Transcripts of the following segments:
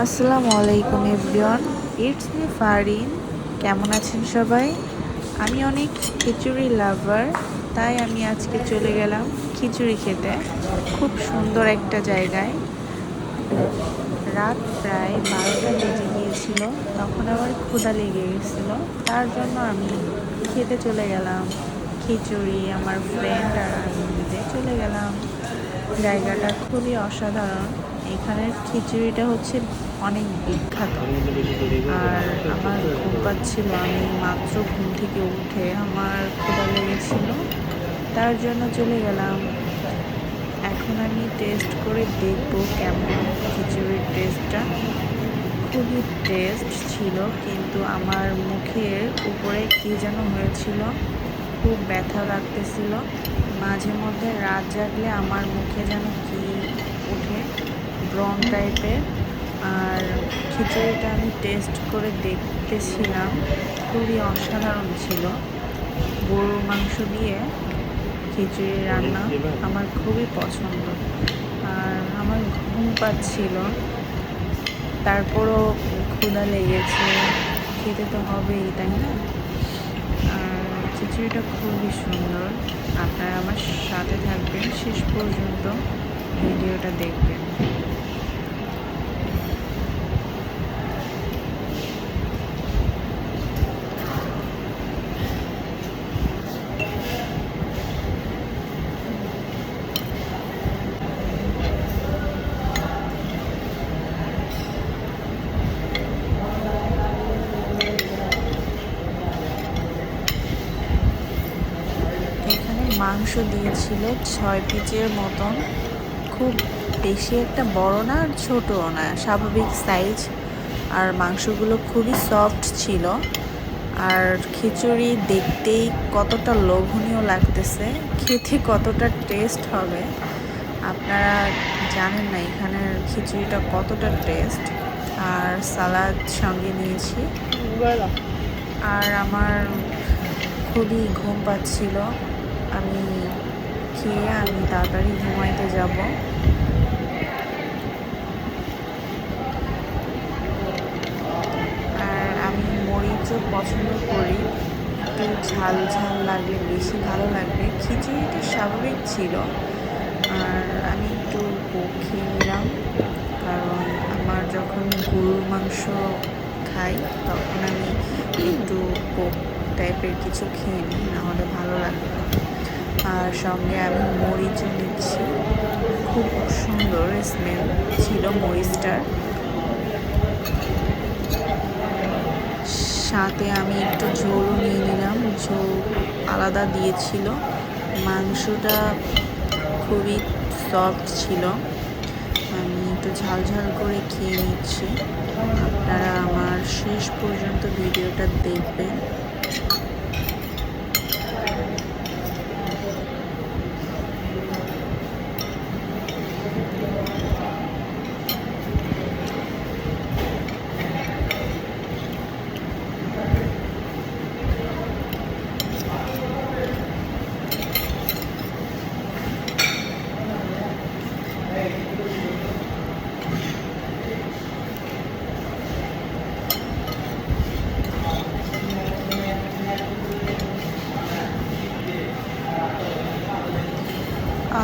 আসসালামু আলাইকুম everyone, it's me Farin. কেমন আছেন সবাই? আমি অনেক খিচুড়ি লাভার, তাই আমি আজকে চলে গেলাম খিচুড়ি খেতে খুব সুন্দর একটা জায়গায়। রাত প্রায় 12টা বেজে গিয়েছিল, তখন আবার ক্ষুধা লেগে গেছিল, তার জন্য আমি খেতে চলে গেলাম খিচুড়ি। আমার ফ্রেন্ড আর আমি মিলে চলে গেলাম। জায়গাটা খুবই অসাধারণ। এখানের খিচুড়িটা হচ্ছে অনেক বিখ্যাত। আর আমার ঘুম পাচ্ছিল, আমি মাত্র ঘুম থেকে উঠে আমার ক্ষুধা লেগেছিল, তার জন্য চলে গেলাম। এখন আমি টেস্ট করে দেখব কেমন খিচুড়ির টেস্টটা। খুবই টেস্ট ছিল, কিন্তু আমার মুখের উপরে কী যেন হয়েছিল, খুব ব্যথা লাগতেছিল। মাঝে মধ্যে রাত জাগলে আমার মুখে যেন কি উঠে, ব্রণ টাইপের। আর খিচুড়িটা আমি টেস্ট করে দেখতেছিলাম, খুবই অসাধারণ ছিল। গরুর মাংস দিয়ে খিচুড়ি রান্না আমার খুবই পছন্দ। আর আমার ঘুম পাচ্ছিল, তারপরও ক্ষুধা লেগেছে, খেতে তো হবেই, তাই না? আর খিচুড়িটা খুবই সুন্দর। আপনারা আমার সাথে থাকবেন, শেষ পর্যন্ত ভিডিওটা দেখবেন। এখানে মাংস দিয়েছিল 6 পিসের মতন, খুব বেশি একটা বড় না আর ছোটও না, স্বাভাবিক সাইজ। আর মাংসগুলো খুবই সফট ছিল। আর খিচুড়ি দেখতেই কতটা লোভনীয় লাগতেছে, খেতে কতটা টেস্ট হবে আপনারা জানেন না এখানের খিচুড়িটা কতটা টেস্ট। আর সালাদ সঙ্গে নিয়েছি। আর আমার খুবই ঘুম পাচ্ছিল, আমি খেয়ে আমি তাড়াতাড়ি ঘুমাইতে যাব। আর আমি মরিচও পছন্দ করি, একটু ঝাল ঝাল লাগলে বেশি ভালো লাগবে। খিচুড়িটা স্বাভাবিক ছিল। আর আমি একটু পোক খেয়ে নিলাম, কারণ আমার যখন গরুর মাংস খাই তখন আমি একটু পোক টাইপের কিছু খেয়ে নিই, নাহলে ভালো লাগে না। আর সঙ্গে আমি মরিচও নিচ্ছি, খুব সুন্দর স্মেল ছিল মরিচটার। সাথে আমি একটু ঝোলও নিয়ে নিলাম, ঝোল আলাদা দিয়েছিল। মাংসটা খুবই সফট ছিল। আমি একটু ঝাল ঝাল করে খেয়ে নিচ্ছি। আপনারা আমার শেষ পর্যন্ত ভিডিওটা দেখবেন।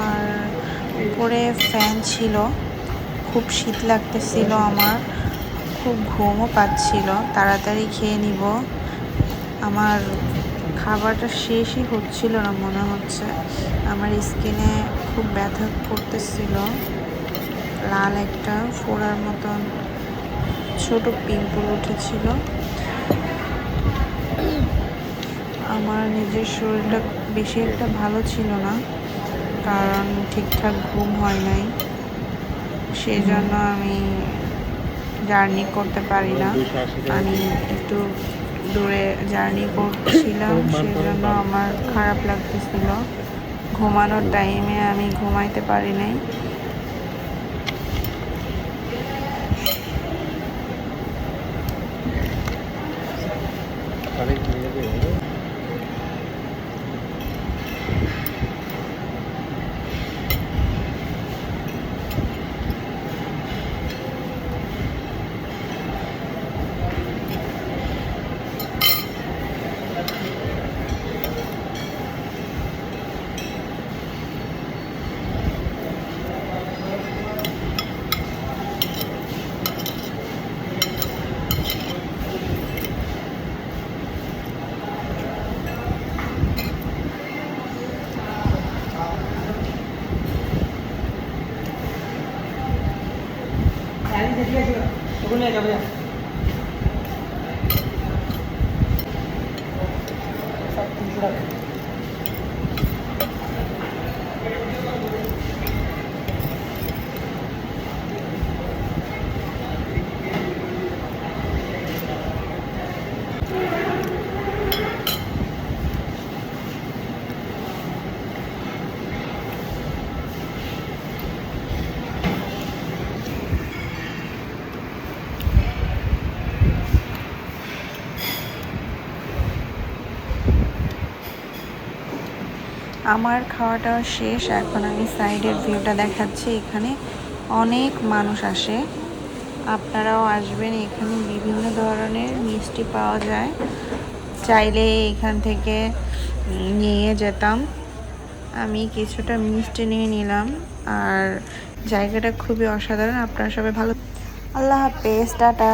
আর উপরে ফ্যান ছিল, খুব শীত লাগতেছিল আমার, খুব ঘুমও পাচ্ছিল। তাড়াতাড়ি খেয়ে নিব, আমার খাবারটা শেষই হচ্ছিল না মনে হচ্ছে। আমার স্কিনে খুব ব্যথা করতেছিল, লাল একটা ফোড়ার মতন ছোট পিম্পল উঠেছিল। আমার নিজের শরীরটা বেশি একটা ভালো ছিল না, কারণ ঠিকঠাক ঘুম হয় নাই, সেজন্য আমি জার্নি করতে পারি না। আমি একটু দূরে জার্নি করছিলাম, সেজন্য আমার খারাপ লাগতেছিল। ঘুমানোর টাইমে আমি ঘুমাইতে পারি নাই। আমার খাওয়াটা শেষ। এখন আমি সাইডের ভিউটা দেখাচ্ছি। এখানে অনেক মানুষ আসে, আপনারাও আসবেন। এখানে বিভিন্ন ধরনের মিষ্টি পাওয়া যায়, চাইলে এখান থেকে নিয়ে যেতাম। আমি কিছুটা মিষ্টি নিয়ে নিলাম। আর জায়গাটা খুবই অসাধারণ। আপনারা সবাই ভালো, আল্লাহ হাফেজ, টাটা।